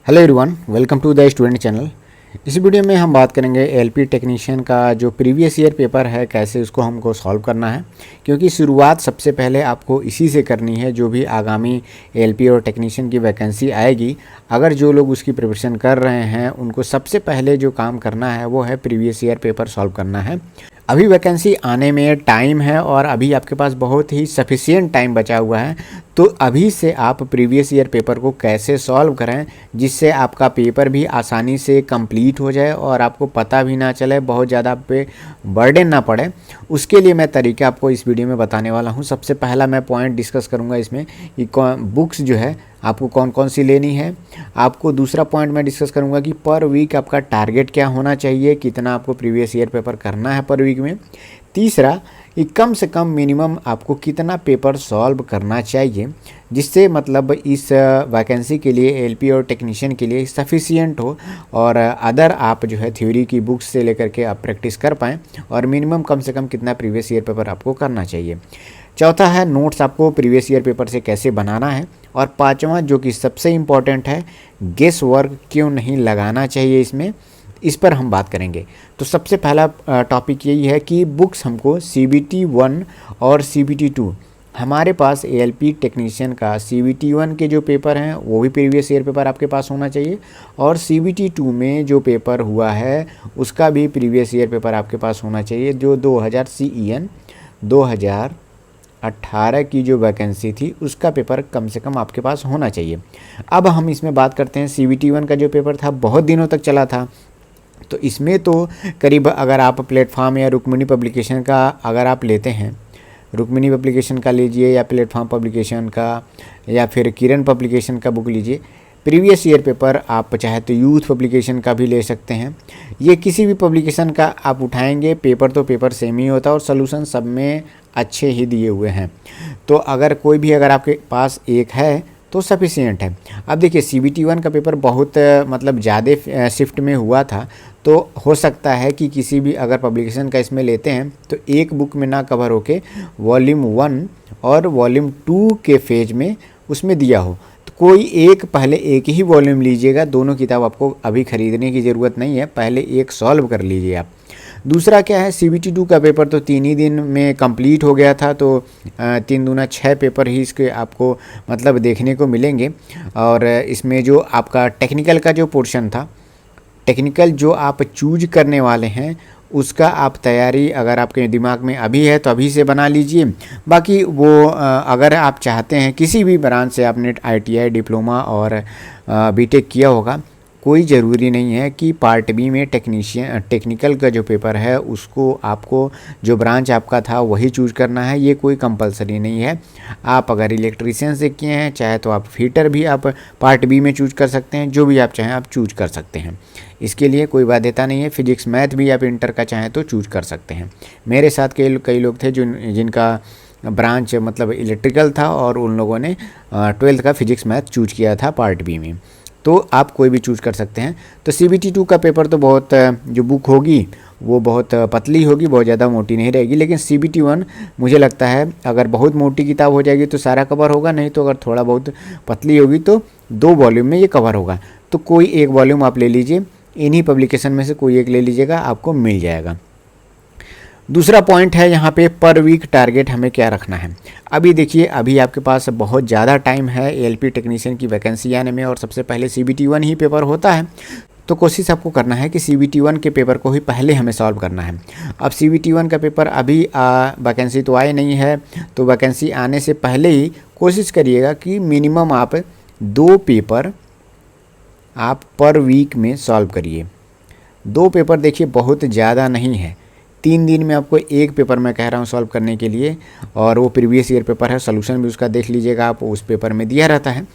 Hello everyone, welcome to the student channel. इस video में हम बात करेंगे एलपी टेक्नीशियन का जो प्रीवियस ईयर पेपर है कैसे उसको हमको सॉल्व करना है, क्योंकि शुरुआत सबसे पहले आपको इसी से करनी है। जो भी आगामी एलपी और टेक्नीशियन की वैकेंसी आएगी, अगर जो लोग उसकी प्रिपरेशन कर रहे हैं उनको सबसे पहले जो काम करना है वो है प्रीवियस ईयर पेपर सॉल्व करना है। अभी वैकेंसी आने में टाइम है और अभी आपके पास बहुत ही सफिशिएंट टाइम बचा हुआ है, तो अभी से आप प्रीवियस ईयर पेपर को कैसे सॉल्व करें जिससे आपका पेपर भी आसानी से कंप्लीट हो जाए और आपको पता भी ना चले, बहुत ज़्यादा आप पे बर्डन ना पड़े। उसके लिए मैं तरीका आपको इस वीडियो में बताने वाला हूं। सबसे पहला मैं पॉइंट डिस्कस करूंगा इसमें कि बुक्स जो है आपको कौन कौन सी लेनी है। आपको दूसरा पॉइंट मैं डिस्कस करूंगा कि पर वीक आपका टारगेट क्या होना चाहिए, कितना आपको प्रीवियस ईयर पेपर करना है पर वीक में। तीसरा, कि कम से कम मिनिमम आपको कितना पेपर सॉल्व करना चाहिए जिससे मतलब इस वैकेंसी के लिए एलपी और टेक्नीशियन के लिए सफिशिएंट हो और अदर आप जो है थ्योरी की बुक्स से लेकर के आप प्रैक्टिस कर पाएँ, और मिनिमम कम से कम कितना प्रीवियस ईयर पेपर आपको करना चाहिए। चौथा है नोट्स आपको प्रीवियस ईयर पेपर से कैसे बनाना है। और पांचवा जो कि सबसे इम्पॉर्टेंट है, गेस वर्क क्यों नहीं लगाना चाहिए इसमें, इस पर हम बात करेंगे। तो सबसे पहला टॉपिक यही है कि बुक्स हमको CBT 1 और CBT 2, हमारे पास एएलपी टेक्नीशियन का CBT 1 के जो पेपर हैं वो भी प्रीवियस ईयर पेपर आपके पास होना चाहिए, और CBT 2 में जो पेपर हुआ है उसका भी प्रीवियस ईयर पेपर आपके पास होना चाहिए। जो 2000 CEN 2018 की जो वैकेंसी थी उसका पेपर कम से कम आपके पास होना चाहिए। अब हम इसमें बात करते हैं CBT 1 का जो पेपर था बहुत दिनों तक चला था, तो इसमें तो करीब अगर आप प्लेटफॉर्म या रुक्मिणी पब्लिकेशन का अगर आप लेते हैं, रुक्मिणी पब्लिकेशन का लीजिए या प्लेटफॉर्म पब्लिकेशन का या फिर किरण पब्लिकेशन का बुक लीजिए। प्रीवियस ईयर पेपर आप चाहे तो यूथ पब्लिकेशन का भी ले सकते हैं। ये किसी भी पब्लिकेशन का आप उठाएंगे, पेपर तो पेपर सेम ही होता है और सोल्यूशन सब में अच्छे ही दिए हुए हैं। तो अगर कोई भी अगर आपके पास एक है तो सफिशिएंट है। अब देखिए CBT 1 का पेपर बहुत मतलब ज़्यादा शिफ्ट में हुआ था, तो हो सकता है कि किसी भी अगर पब्लिकेशन का इसमें लेते हैं तो एक बुक में ना कवर होके वॉल्यूम 1 और वॉल्यूम 2 के फेज में उसमें दिया हो, तो कोई एक पहले एक ही वॉल्यूम लीजिएगा। दोनों किताब आपको अभी ख़रीदने की ज़रूरत नहीं है, पहले एक सॉल्व कर लीजिए आप। दूसरा क्या है, CBT 2 का पेपर तो 3 ही दिन में कंप्लीट हो गया था, तो 3 दूना 6 पेपर ही इसके आपको मतलब देखने को मिलेंगे। और इसमें जो आपका टेक्निकल का जो पोर्शन था, टेक्निकल जो आप चूज करने वाले हैं उसका आप तैयारी अगर आपके दिमाग में अभी है तो अभी से बना लीजिए। बाकी वो अगर आप चाहते हैं किसी भी ब्रांच से आपने ITI डिप्लोमा और BTech किया होगा, कोई ज़रूरी नहीं है कि पार्ट बी में टेक्निकल का जो पेपर है उसको आपको जो ब्रांच आपका था वही चूज करना है, ये कोई कंपलसरी नहीं है। आप अगर इलेक्ट्रीशियन से किए हैं चाहे तो आप फिटर भी आप पार्ट बी में चूज कर सकते हैं, जो भी आप चाहें आप चूज कर सकते हैं, इसके लिए कोई बाध्यता नहीं है। फिजिक्स मैथ भी आप इंटर का चाहें तो चूज कर सकते हैं। मेरे साथ कई लोग थे जिनका ब्रांच मतलब इलेक्ट्रिकल था और उन लोगों ने 12th का फिजिक्स मैथ चूज किया था पार्ट बी में, तो आप कोई भी चूज़ कर सकते हैं। तो CBT 2 का पेपर तो बहुत जो बुक होगी वो बहुत पतली होगी, बहुत ज़्यादा मोटी नहीं रहेगी। लेकिन CBT 1 मुझे लगता है अगर बहुत मोटी किताब हो जाएगी तो सारा कवर होगा, नहीं तो अगर थोड़ा बहुत पतली होगी तो 2 वॉल्यूम में ये कवर होगा। तो कोई एक वॉल्यूम आप ले लीजिए, इन्हीं पब्लिकेशन में से कोई एक ले लीजिएगा, आपको मिल जाएगा। दूसरा पॉइंट है यहाँ पे पर वीक टारगेट हमें क्या रखना है। अभी देखिए अभी आपके पास बहुत ज़्यादा टाइम है एलपी टेक्नीशियन की वैकेंसी आने में, और सबसे पहले CBT 1 ही पेपर होता है, तो कोशिश आपको करना है कि CBT 1 के पेपर को ही पहले हमें सॉल्व करना है। अब CBT 1 का पेपर अभी वैकेंसी तो आई नहीं है, तो वैकेंसी आने से पहले ही कोशिश करिएगा कि मिनिमम आप 2 पेपर आप पर वीक में सॉल्व करिए। 2 पेपर देखिए बहुत ज़्यादा नहीं है, 3 दिन में आपको एक पेपर मैं कह रहा हूँ सॉल्व करने के लिए, और वो प्रीवियस ईयर पेपर है। सोल्यूशन भी उसका देख लीजिएगा आप, उस पेपर में दिया रहता है।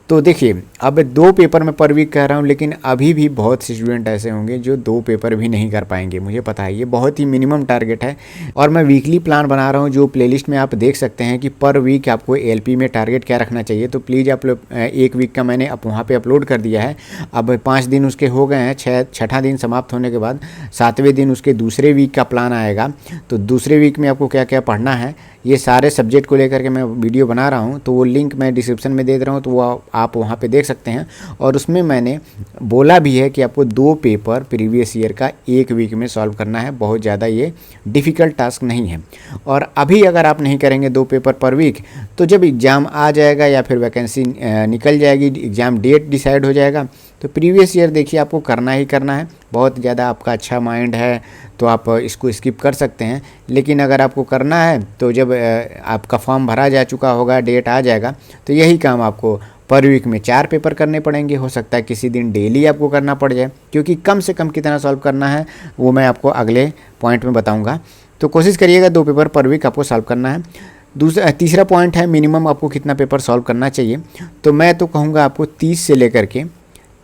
तो देखिए अब 2 पेपर मैं पर वीक कह रहा हूँ, लेकिन अभी भी बहुत से स्टूडेंट ऐसे होंगे जो 2 पेपर भी नहीं कर पाएंगे, मुझे पता है। ये बहुत ही मिनिमम टारगेट है, और मैं वीकली प्लान बना रहा हूँ जो प्लेलिस्ट में आप देख सकते हैं कि पर वीक आपको एलपी में टारगेट क्या रखना चाहिए। तो प्लीज़ आप लोग एक वीक का मैंने वहाँ पर अपलोड कर दिया है। अब 5 दिन उसके हो गए हैं, छठा दिन समाप्त होने के बाद 7वें दिन उसके दूसरे वीक का प्लान प्लान आएगा, तो दूसरे वीक में आपको क्या क्या पढ़ना है, ये सारे सब्जेक्ट को लेकर के मैं वीडियो बना रहा हूँ, तो वो लिंक मैं डिस्क्रिप्शन में दे रहा हूँ, तो वो आप वहाँ पे देख सकते हैं। और उसमें मैंने बोला भी है कि आपको 2 पेपर प्रीवियस ईयर का एक वीक में सॉल्व करना है, बहुत ज़्यादा ये डिफ़िकल्ट टास्क नहीं है। और अभी अगर आप नहीं करेंगे 2 पेपर पर वीक, तो जब एग्ज़ाम आ जाएगा या फिर वैकेंसी निकल जाएगी, एग्ज़ाम डेट डिसाइड हो जाएगा, तो प्रीवियस ईयर देखिए आपको करना ही करना है। बहुत ज़्यादा आपका अच्छा माइंड है तो आप इसको स्किप कर सकते हैं, लेकिन अगर आपको करना है तो जब आपका फॉर्म भरा जा चुका होगा, डेट आ जाएगा, तो यही काम आपको पर वीक में 4 पेपर करने पड़ेंगे। हो सकता है किसी दिन डेली आपको करना पड़ जाए, क्योंकि कम से कम कितना सॉल्व करना है वो मैं आपको अगले पॉइंट में बताऊँगा। तो कोशिश करिएगा 2 पेपर पर वीक आपको सॉल्व करना है। तीसरा पॉइंट है मिनिमम आपको कितना पेपर सॉल्व करना चाहिए। तो मैं तो कहूँगा आपको 30 से लेकर के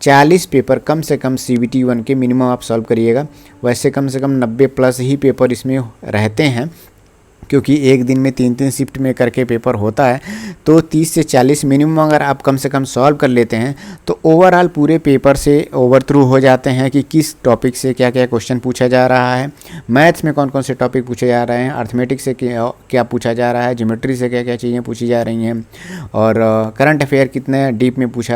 40 पेपर कम से कम CBT 1 के मिनिमम आप सॉल्व करिएगा। वैसे कम से कम 90 प्लस ही पेपर इसमें रहते हैं, क्योंकि एक दिन में 3-3 शिफ्ट में करके पेपर होता है। तो 30 से 40 मिनिमम अगर आप कम से कम सॉल्व कर लेते हैं तो ओवरऑल पूरे पेपर से ओवर थ्रू हो जाते हैं कि किस टॉपिक से क्या क्या क्वेश्चन पूछा जा रहा है, मैथ्स में कौन कौन से टॉपिक पूछे जा रहे हैं, अर्थमेटिक्स से क्या पूछा जा रहा है, ज्योमेट्री से क्या क्या चीज़ें पूछी जा रही हैं, और करंट अफेयर कितने डीप में पूछ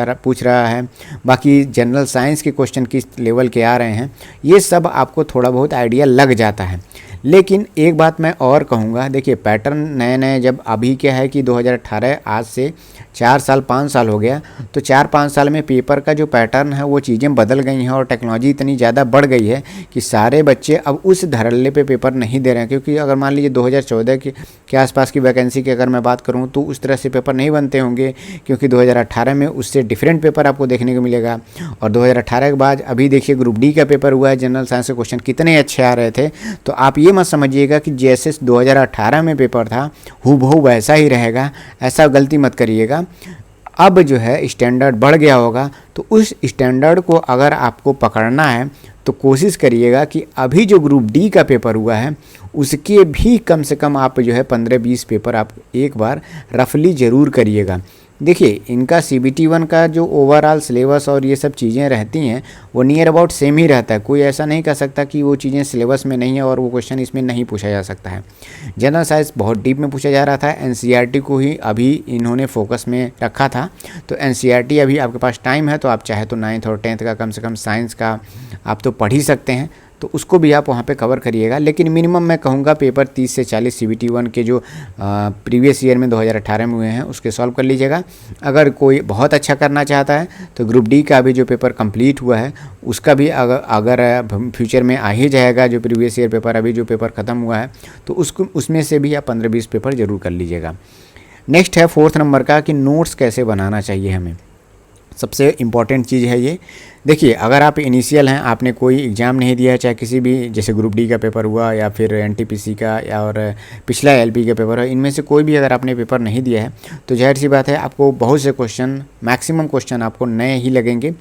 रहा है, बाकी जनरल साइंस के क्वेश्चन किस लेवल के आ रहे हैं, ये सब आपको थोड़ा बहुत आइडिया लग जाता है। लेकिन एक बात मैं और कहूँगा, देखिए पैटर्न नए नए, जब अभी क्या है कि 2018 आज से 4 साल 5 साल हो गया, तो 4-5 साल में पेपर का जो पैटर्न है वो चीज़ें बदल गई हैं और टेक्नोलॉजी इतनी ज़्यादा बढ़ गई है कि सारे बच्चे अब उस धड़ल्ले पे पेपर नहीं दे रहे हैं। क्योंकि अगर मान लीजिए 2014 के आसपास की वैकेंसी की अगर मैं बात करूँ तो उस तरह से पेपर नहीं बनते होंगे, क्योंकि 2018 में उससे डिफरेंट पेपर आपको देखने को मिलेगा। और 2018 के बाद अभी देखिए ग्रुप डी का पेपर हुआ है, जनरल साइंस के क्वेश्चन कितने अच्छे आ रहे थे। तो आप ये मत समझिएगा कि जैसे 2018 में पेपर था हूबहू वैसा ही रहेगा, ऐसा गलती मत करिएगा। अब जो है स्टैंडर्ड बढ़ गया होगा, तो उस स्टैंडर्ड को अगर आपको पकड़ना है तो कोशिश करिएगा कि अभी जो ग्रुप डी का पेपर हुआ है उसके भी कम से कम आप जो है 15-20 पेपर आप एक बार रफली ज़रूर करिएगा। देखिए इनका CBT 1 का जो ओवरऑल सिलेबस और ये सब चीज़ें रहती हैं वो नियर अबाउट सेम ही रहता है। कोई ऐसा नहीं कह सकता कि वो चीज़ें सिलेबस में नहीं है और वो क्वेश्चन इसमें नहीं पूछा जा सकता है। जनरल साइंस बहुत डीप में पूछा जा रहा था, NCERT को ही अभी इन्होंने फोकस में रखा था। तो NCERT अभी आपके पास टाइम है तो आप चाहे तो 9th और 10th का कम से कम साइंस का आप तो पढ़ ही सकते हैं, तो उसको भी आप वहाँ पे कवर करिएगा। लेकिन मिनिमम मैं कहूँगा पेपर 30 से 40 CBT 1 के जो प्रीवियस ईयर में 2018 में हुए हैं उसके सॉल्व कर लीजिएगा। अगर कोई बहुत अच्छा करना चाहता है तो ग्रुप डी का भी जो पेपर कंप्लीट हुआ है उसका भी अगर फ्यूचर में आ ही जाएगा, जो प्रीवियस ईयर पेपर अभी जो पेपर ख़त्म हुआ है तो उसमें से भी आप 15-20 पेपर ज़रूर कर लीजिएगा। नेक्स्ट है 4th नंबर का कि नोट्स कैसे बनाना चाहिए हमें। सबसे इम्पॉर्टेंट चीज़ है ये। देखिए अगर आप इनिशियल हैं, आपने कोई एग्ज़ाम नहीं दिया है, चाहे किसी भी जैसे ग्रुप डी का पेपर हुआ या फिर NTPC का या और पिछला LP का पेपर है, इनमें से कोई भी अगर आपने पेपर नहीं दिया है तो जाहिर सी बात है आपको बहुत से क्वेश्चन, मैक्सिमम क्वेश्चन आपको नए ही लगेंगे,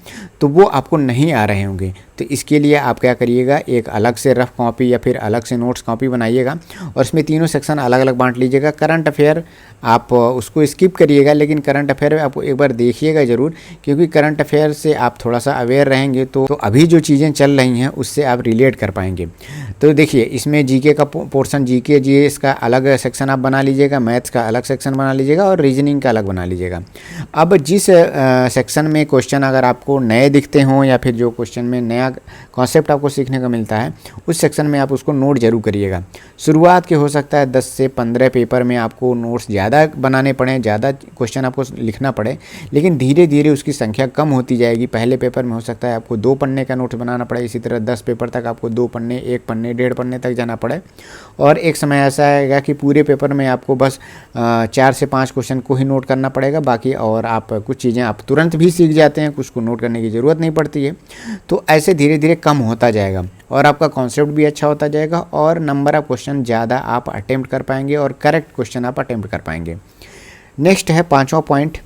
तो वो आपको नहीं आ रहे होंगे। तो इसके लिए आप क्या करिएगा, एक अलग से रफ कॉपी या फिर अलग से नोट्स कॉपी बनाइएगा और इसमें तीनों सेक्शन अलग अलग बांट लीजिएगा। करंट अफेयर आप उसको स्किप करिएगा, लेकिन करंट अफेयर आपको एक बार देखिएगा ज़रूर, क्योंकि करंट अफेयर से आप थोड़ा सा अवेयर रहेंगे तो अभी जो चीज़ें चल रही हैं उससे आप रिलेट कर पाएंगे। तो देखिए इसमें जीके का पोर्शन, जीके जीएस का अलग सेक्शन आप बना लीजिएगा, मैथ्स का अलग सेक्शन बना लीजिएगा और रीजनिंग का अलग बना लीजिएगा। अब जिस सेक्शन में क्वेश्चन अगर आपको नए दिखते हों या फिर जो क्वेश्चन में नया कॉन्सेप्ट आपको सीखने को मिलता है उस सेक्शन में आप उसको नोट जरूर करिएगा। शुरुआत के हो सकता है 10 से 15 पेपर में आपको नोट्स ज़्यादा बनाने पड़े, ज़्यादा क्वेश्चन आपको लिखना पड़े, लेकिन धीरे धीरे उसकी संख्या कम होती जाएगी। पहले पेपर में हो सकता है आपको 2 पन्ने का नोट बनाना पड़े, इसी तरह 10 पेपर तक आपको 2 पन्ने, 1 पन्ने, 1.5 पन्ने तक जाना पड़े, और एक समय ऐसा आएगा कि पूरे पेपर में आपको बस 4 से 5 क्वेश्चन को ही नोट करना पड़ेगा। बाकी और आप कुछ चीज़ें आप तुरंत भी सीख जाते हैं, कुछ को नोट करने की ज़रूरत नहीं पड़ती है। तो ऐसे धीरे धीरे कम होता जाएगा और आपका कॉन्सेप्ट भी अच्छा होता जाएगा और नंबर ऑफ क्वेश्चन ज़्यादा आप अटेम्प्ट कर पाएंगे और करेक्ट क्वेश्चन आप अटेम्प्ट कर पाएंगे। नेक्स्ट है 5वां पॉइंट।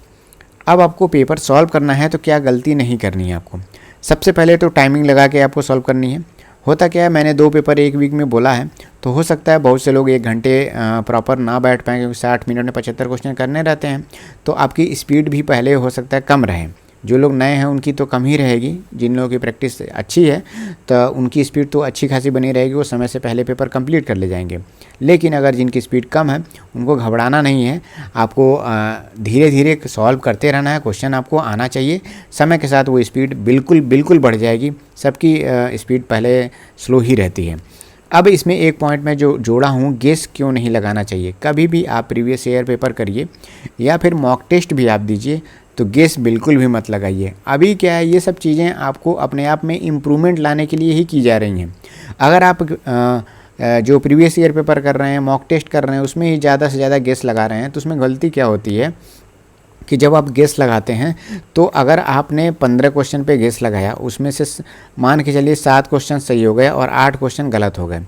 अब आपको पेपर सॉल्व करना है तो क्या गलती नहीं करनी है आपको। सबसे पहले तो टाइमिंग लगा के आपको सॉल्व करनी है। होता क्या है, मैंने 2 पेपर एक वीक में बोला है, तो हो सकता है बहुत से लोग 1 घंटे प्रॉपर ना बैठ पाएँ, क्योंकि 60 मिनट में 75 क्वेश्चन करने रहते हैं, तो आपकी स्पीड भी पहले हो सकता है कम रहे। जो लोग नए हैं उनकी तो कम ही रहेगी, जिन लोगों की प्रैक्टिस अच्छी है तो उनकी स्पीड तो अच्छी खासी बनी रहेगी, वो समय से पहले पेपर कंप्लीट कर ले जाएंगे। लेकिन अगर जिनकी स्पीड कम है उनको घबराना नहीं है, आपको धीरे धीरे सॉल्व करते रहना है, क्वेश्चन आपको आना चाहिए। समय के साथ वो स्पीड बिल्कुल बढ़ जाएगी, सबकी स्पीड पहले स्लो ही रहती है। अब इसमें एक पॉइंट में जो जोड़ा हूँ, गेस क्यों नहीं लगाना चाहिए। कभी भी आप प्रीवियस ईयर पेपर करिए या फिर मॉक टेस्ट भी आप दीजिए तो गेस बिल्कुल भी मत लगाइए। अभी क्या है, ये सब चीज़ें आपको अपने आप में इम्प्रूवमेंट लाने के लिए ही की जा रही हैं। अगर आप जो प्रीवियस ईयर पेपर कर रहे हैं, मॉक टेस्ट कर रहे हैं, उसमें ही ज़्यादा से ज़्यादा गेस लगा रहे हैं तो उसमें गलती क्या होती है कि जब आप गेस लगाते हैं तो अगर आपने 15 क्वेश्चन पे गेस लगाया, उसमें से मान के चलिए 7 क्वेश्चन सही हो गए और 8 क्वेश्चन गलत हो गए।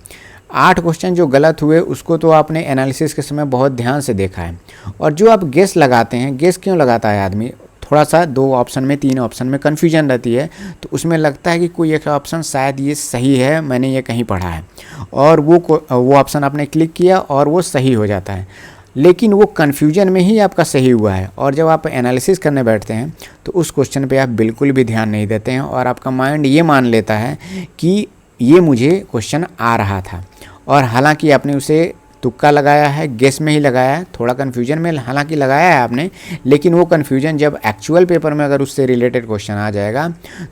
8 क्वेश्चन जो गलत हुए उसको तो आपने एनालिसिस के समय बहुत ध्यान से देखा है। और जो आप गेस लगाते हैं, गेस क्यों लगाता है आदमी, थोड़ा सा 2 ऑप्शन में 3 ऑप्शन में कन्फ्यूजन रहती है तो उसमें लगता है कि कोई एक ऑप्शन शायद ये सही है, मैंने ये कहीं पढ़ा है, और वो ऑप्शन आपने क्लिक किया और वो सही हो जाता है। लेकिन वो कन्फ्यूजन में ही आपका सही हुआ है, और जब आप एनालिसिस करने बैठते हैं तो उस क्वेश्चन पे आप बिल्कुल भी ध्यान नहीं देते हैं और आपका माइंड ये मान लेता है कि ये मुझे क्वेश्चन आ रहा था, और हालांकि आपने उसे तुक्का लगाया है, गेस में ही लगाया है, थोड़ा कन्फ्यूजन में हालांकि लगाया है आपने, लेकिन वो कन्फ्यूजन जब एक्चुअल पेपर में अगर उससे रिलेटेड क्वेश्चन आ जाएगा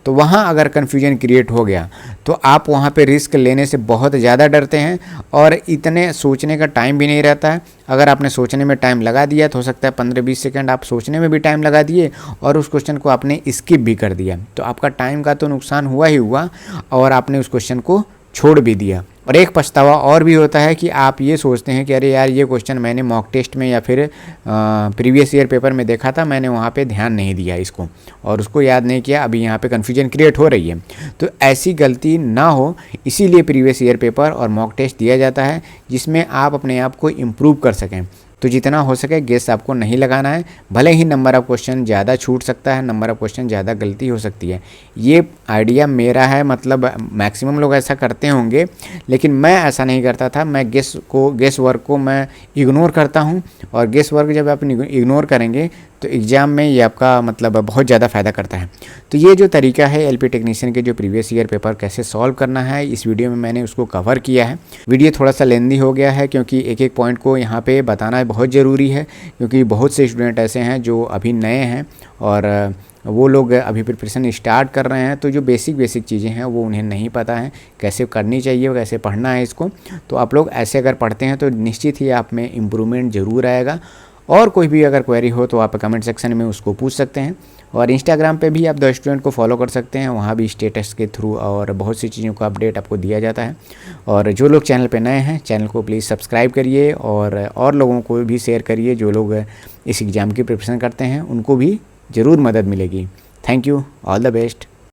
तो वहाँ अगर कन्फ्यूजन क्रिएट हो गया तो आप वहाँ पे रिस्क लेने से बहुत ज़्यादा डरते हैं और इतने सोचने का टाइम भी नहीं रहता है। अगर आपने सोचने में टाइम लगा दिया तो हो सकता है 15-20 सेकंड आप सोचने में भी टाइम लगा दिए और उस क्वेश्चन को आपने स्किप भी कर दिया, तो आपका टाइम का तो नुकसान हुआ ही हुआ और आपने उस क्वेश्चन को छोड़ भी दिया। और एक पछतावा और भी होता है कि आप ये सोचते हैं कि अरे यार ये क्वेश्चन मैंने मॉक टेस्ट में या फिर प्रीवियस ईयर पेपर में देखा था, मैंने वहाँ पे ध्यान नहीं दिया इसको और उसको याद नहीं किया, अभी यहाँ पे कन्फ्यूजन क्रिएट हो रही है। तो ऐसी गलती ना हो, इसीलिए प्रीवियस ईयर पेपर और मॉक टेस्ट दिया जाता है जिसमें आप अपने आप को इम्प्रूव कर सकें। तो जितना हो सके गेस आपको नहीं लगाना है, भले ही नंबर ऑफ़ क्वेश्चन ज़्यादा छूट सकता है, नंबर ऑफ़ क्वेश्चन ज़्यादा गलती हो सकती है। ये आइडिया मेरा है, मतलब मैक्सिमम लोग ऐसा करते होंगे, लेकिन मैं ऐसा नहीं करता था। मैं गेस वर्क को मैं इग्नोर करता हूँ, और गेस वर्क जब आप इग्नोर करेंगे तो एग्ज़ाम में ये आपका मतलब बहुत ज़्यादा फ़ायदा करता है। तो ये जो तरीका है एलपी टेक्नीशियन के जो प्रीवियस ईयर पेपर कैसे सॉल्व करना है, इस वीडियो में मैंने उसको कवर किया है। वीडियो थोड़ा सा लेंदी हो गया है क्योंकि एक एक पॉइंट को यहाँ पे बताना बहुत ज़रूरी है, क्योंकि बहुत से स्टूडेंट ऐसे हैं जो अभी नए हैं और वो लोग अभी प्रिपरेशन स्टार्ट कर रहे हैं, तो जो बेसिक चीज़ें हैं वो उन्हें नहीं पता है कैसे करनी चाहिए, कैसे पढ़ना है इसको। तो आप लोग ऐसे अगर पढ़ते हैं तो निश्चित ही आप में इम्प्रूवमेंट ज़रूर आएगा। और कोई भी अगर क्वेरी हो तो आप कमेंट सेक्शन में उसको पूछ सकते हैं, और इंस्टाग्राम पे भी आप द स्टूडेंट को फॉलो कर सकते हैं, वहाँ भी स्टेटस के थ्रू और बहुत सी चीज़ों का अपडेट आपको दिया जाता है। और जो लोग चैनल पे नए हैं, चैनल को प्लीज़ सब्सक्राइब करिए और लोगों को भी शेयर करिए, जो लोग इस एग्ज़ाम की प्रिपरेशन करते हैं उनको भी ज़रूर मदद मिलेगी। Thank you, all the best.